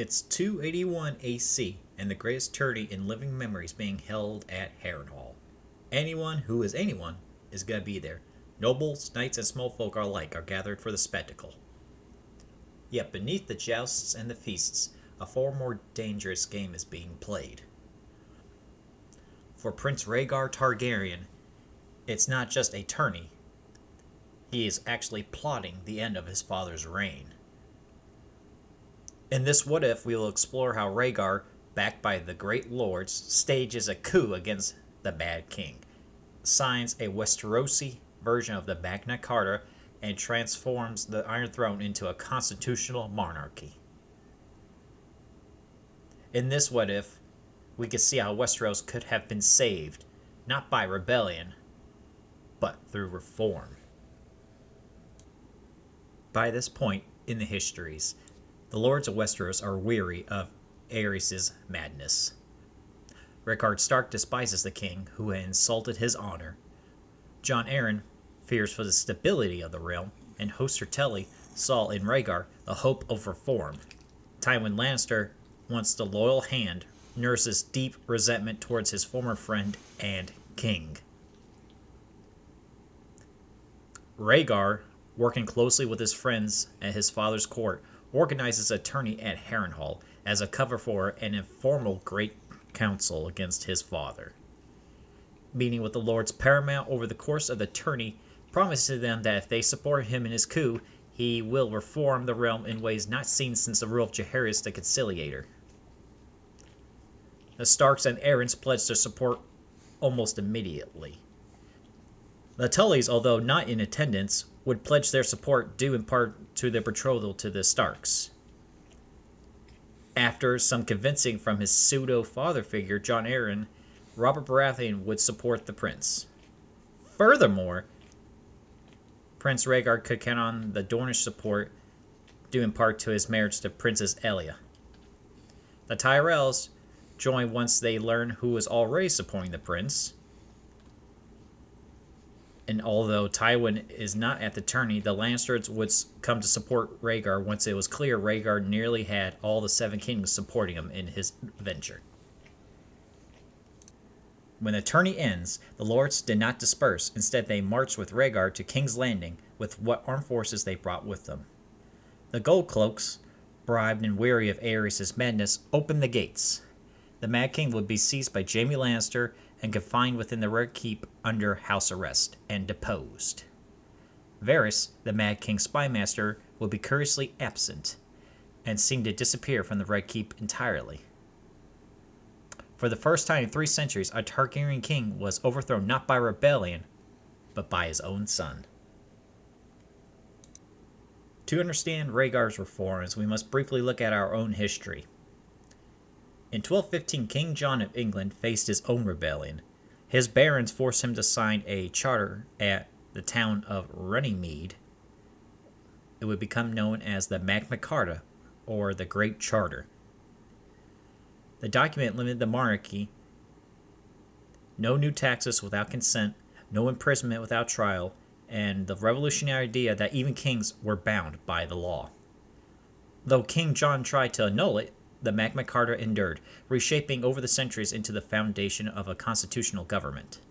It's 281 AC, and the greatest tourney in living memory is being held at Harrenhal. Anyone who is anyone is going to be there. Nobles, knights, and small folk alike are gathered for the spectacle. Yet beneath the jousts and the feasts, a far more dangerous game is being played. For Prince Rhaegar Targaryen, it's not just a tourney. He is actually plotting the end of his father's reign. In this What If, we will explore how Rhaegar, backed by the great lords, stages a coup against the Mad King, signs a Westerosie version of the Magna Carta, and transforms the Iron Throne into a constitutional monarchy. In this What If, we can see how Westeros could have been saved, not by rebellion, but through reform. By this point in the histories, the lords of Westeros are weary of Aerys' madness. Rhaegar Stark despises the king who had insulted his honor. Jon Arryn fears for the stability of the realm, and Hoster Tully saw in Rhaegar the hope of reform. Tywin Lannister, once the loyal hand, nurses deep resentment towards his former friend and king. Rhaegar, working closely with his friends at his father's court, organizes a tourney at Harrenhal as a cover for an informal great council against his father. Meeting with the lords paramount over the course of the tourney, promises them that if they support him in his coup, he will reform the realm in ways not seen since the rule of Jaehaerys the Conciliator. The Starks and Arryns pledged their support almost immediately. The Tullys, although not in attendance, would pledge their support due in part to their betrothal to the Starks. After some convincing from his pseudo-father figure, Jon Arryn, Robert Baratheon would support the prince. Furthermore, Prince Rhaegar could count on the Dornish support due in part to his marriage to Princess Elia. The Tyrells joined once they learned who was already supporting the prince. And although Tywin is not at the tourney, the Lannisters would come to support Rhaegar once it was clear Rhaegar nearly had all the Seven Kingdoms supporting him in his venture. When the tourney ends, the lords did not disperse. Instead, they marched with Rhaegar to King's Landing with what armed forces they brought with them. The Gold Cloaks, bribed and weary of Aerys' madness, opened the gates. The Mad King would be seized by Jaime Lannister and confined within the Red Keep under house arrest and deposed. Varys, the Mad King's spymaster, would be curiously absent and seemed to disappear from the Red Keep entirely. For the first time in 3 centuries, a Targaryen king was overthrown not by rebellion, but by his own son. To understand Rhaegar's reforms, we must briefly look at our own history. In 1215, King John of England faced his own rebellion. His barons forced him to sign a charter at the town of Runnymede. It would become known as the Magna Carta, or the Great Charter. The document limited the monarchy: no new taxes without consent, no imprisonment without trial, and the revolutionary idea that even kings were bound by the law. Though King John tried to annul it, the Magna Carta endured, reshaping over the centuries into the foundation of a constitutional government.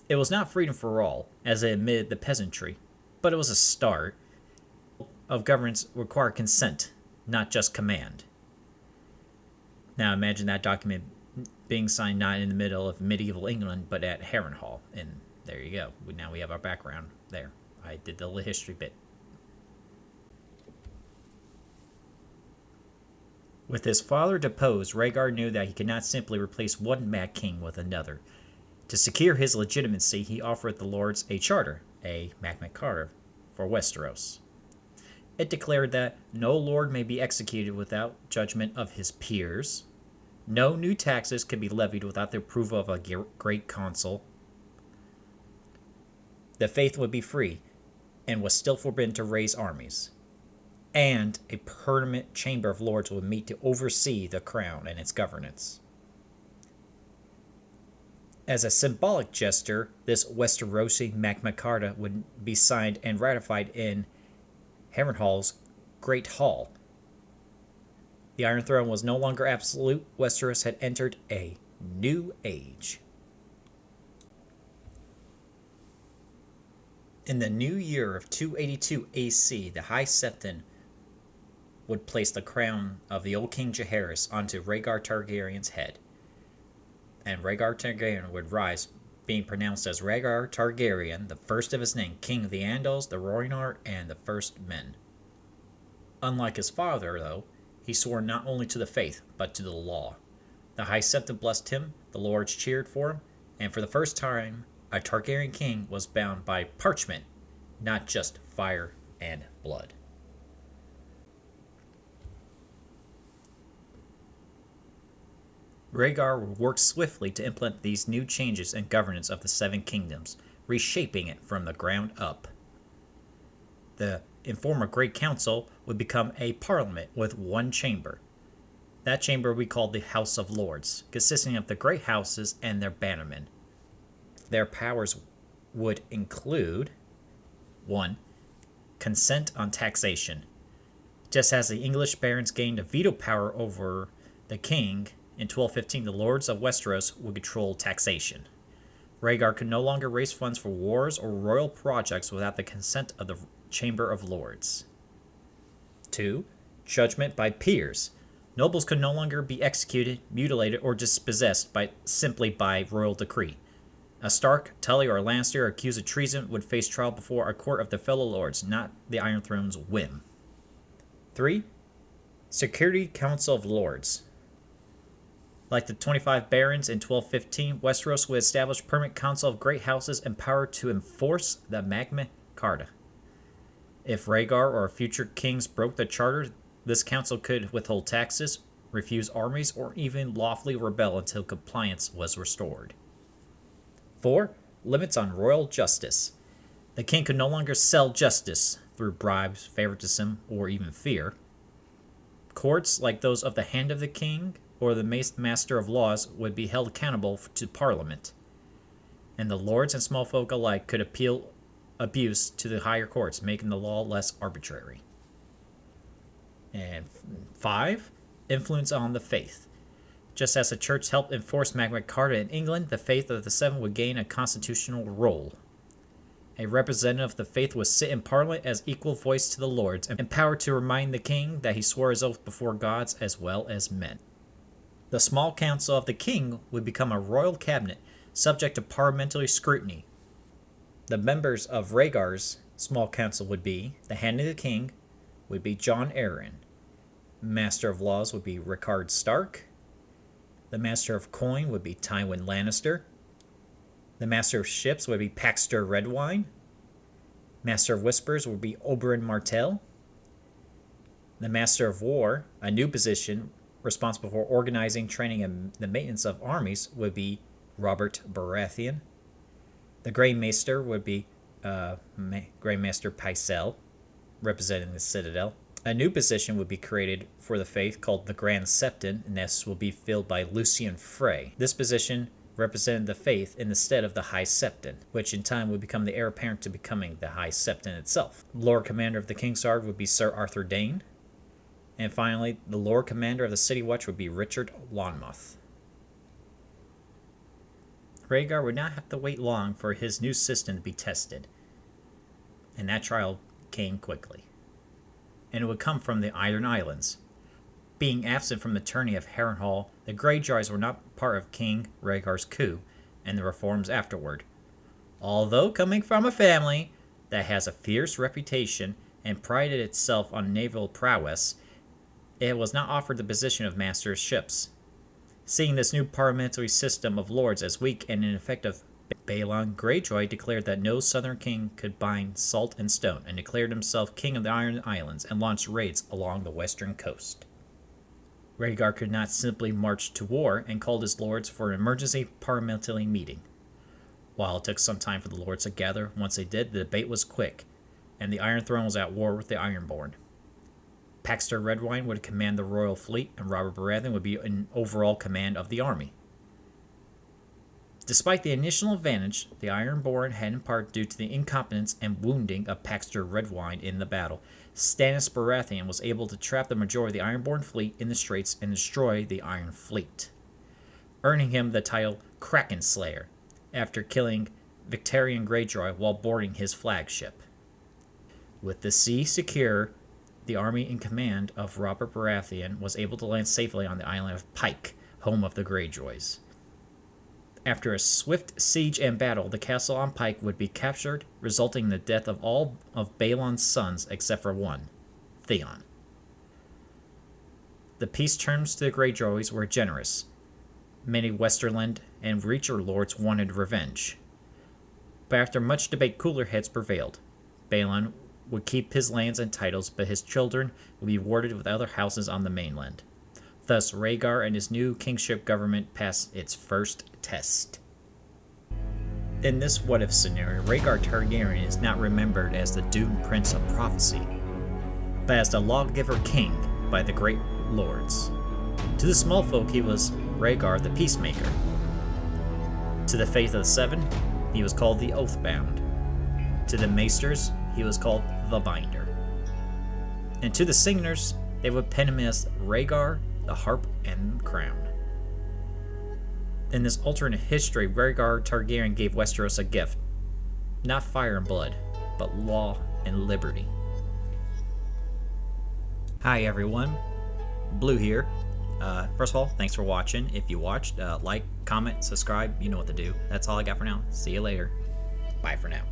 It was not freedom for all, as it admitted the peasantry, but it was a start. Of governance required consent, not just command. Now imagine that document being signed not in the middle of medieval England, but at Harrenhal, and there you go. Now we have our background there. I did the history bit. With his father deposed, Rhaegar knew that he could not simply replace one Mad King with another. To secure his legitimacy, he offered the lords a charter, a Magna Carta, for Westeros. It declared that no lord may be executed without judgment of his peers. No new taxes could be levied without the approval of a great council. The faith would be free, and was still forbidden to raise armies. And a permanent chamber of lords would meet to oversee the crown and its governance. As a symbolic gesture, this Westerosie Magna Carta would be signed and ratified in Harrenhal's Great Hall. The Iron Throne was no longer absolute. Westeros had entered a new age. In the new year of 282 AC, the High Septon would place the crown of the old King Jaehaerys onto Rhaegar Targaryen's head. And Rhaegar Targaryen would rise, being pronounced as Rhaegar Targaryen, the first of his name, King of the Andals, the Rhoynar, and the First Men. Unlike his father, though, he swore not only to the faith, but to the law. The High Septon blessed him, the lords cheered for him, and for the first time, a Targaryen king was bound by parchment, not just fire and blood. Rhaegar worked swiftly to implement these new changes in governance of the Seven Kingdoms, reshaping it from the ground up. The informal Great Council would become a parliament with one chamber. That chamber we called the House of Lords, consisting of the great houses and their bannermen. Their powers would include 1. Consent on taxation. Just as the English barons gained a veto power over the king, in 1215 the lords of Westeros would control taxation. Rhaegar could no longer raise funds for wars or royal projects without the consent of the Chamber of Lords. 2. Judgment by peers. Nobles could no longer be executed, mutilated, or dispossessed simply by royal decree. A Stark, Tully, or Lannister accused of treason would face trial before a court of their fellow lords, not the Iron Throne's whim. 3. Security Council of Lords. Like the 25 barons in 1215, Westeros would establish a permanent council of great houses empowered to enforce the Magna Carta. If Rhaegar or future kings broke the charter, this council could withhold taxes, refuse armies, or even lawfully rebel until compliance was restored. 4. Limits on royal justice. The king could no longer sell justice through bribes, favoritism, or even fear. Courts, like those of the Hand of the King or the Master of Laws, would be held accountable to Parliament, and the lords and small folk alike could appeal abuse to the higher courts, making the law less arbitrary. And 5. Influence on the faith. Just as the church helped enforce Magna Carta in England, the faith of the Seven would gain a constitutional role. A representative of the faith would sit in Parliament as equal voice to the lords, and empowered to remind the king that he swore his oath before gods as well as men. The small council of the king would become a royal cabinet, subject to parliamentary scrutiny. The members of Rhaegar's small council would be the Hand of the King would be Jon Arryn. Master of Laws would be Rickard Stark. The Master of Coin would be Tywin Lannister. The Master of Ships would be Paxter Redwine. Master of Whispers would be Oberyn Martell. The Master of War, a new position responsible for organizing, training, and the maintenance of armies, would be Robert Baratheon. The Grey Maester would be Grey Maester Pycelle, representing the Citadel. A new position would be created for the faith called the Grand Septon, and this will be filled by Lucien Frey. This position represented the faith in the stead of the High Septon, which in time would become the heir apparent to becoming the High Septon itself. Lord Commander of the Kingsguard would be Sir Arthur Dayne. And finally, the Lord Commander of the City Watch would be Richard Lonmouth. Rhaegar would not have to wait long for his new system to be tested, and that trial came quickly. And it would come from the Iron Islands. Being absent from the tourney of Harrenhal, the Greyjoys were not part of King Rhaegar's coup and the reforms afterward. Although coming from a family that has a fierce reputation and prided itself on naval prowess, it was not offered the position of Master of Ships. Seeing this new parliamentary system of lords as weak and ineffective, Balon Greyjoy declared that no southern king could bind salt and stone, and declared himself king of the Iron Islands and launched raids along the western coast. Rhaegar could not simply march to war and called his lords for an emergency parliamentary meeting. While it took some time for the lords to gather, once they did, the debate was quick, and the Iron Throne was at war with the Ironborn. Paxter Redwine would command the royal fleet, and Robert Baratheon would be in overall command of the army. Despite the initial advantage the Ironborn had in part due to the incompetence and wounding of Paxter Redwyne in the battle, Stannis Baratheon was able to trap the majority of the Ironborn fleet in the Straits and destroy the Iron Fleet, earning him the title Kraken Slayer after killing Victarion Greyjoy while boarding his flagship. With the sea secure, the army in command of Robert Baratheon was able to land safely on the island of Pike, home of the Greyjoys. After a swift siege and battle, the castle on Pike would be captured, resulting in the death of all of Balon's sons except for one, Theon. The peace terms to the Greyjoys were generous. Many Westerland and Reacher lords wanted revenge. But after much debate, cooler heads prevailed. Balon would keep his lands and titles, but his children would be warded with other houses on the mainland. Thus, Rhaegar and his new kingship government passed its first test. In this what-if scenario, Rhaegar Targaryen is not remembered as the doomed prince of prophecy, but as the lawgiver king by the great lords. To the small folk, he was Rhaegar the Peacemaker. To the Faith of the Seven, he was called the Oathbound. To the Maesters, he was called the Binder. And to the singers, they would pen him as Rhaegar, the Harp and Crown. In this alternate history, Rhaegar Targaryen gave Westeros a gift. Not fire and blood, but law and liberty. Hi everyone, Blue here. First of all, thanks for watching. If you watched, like, comment, subscribe, you know what to do. That's all I got for now. See you later. Bye for now.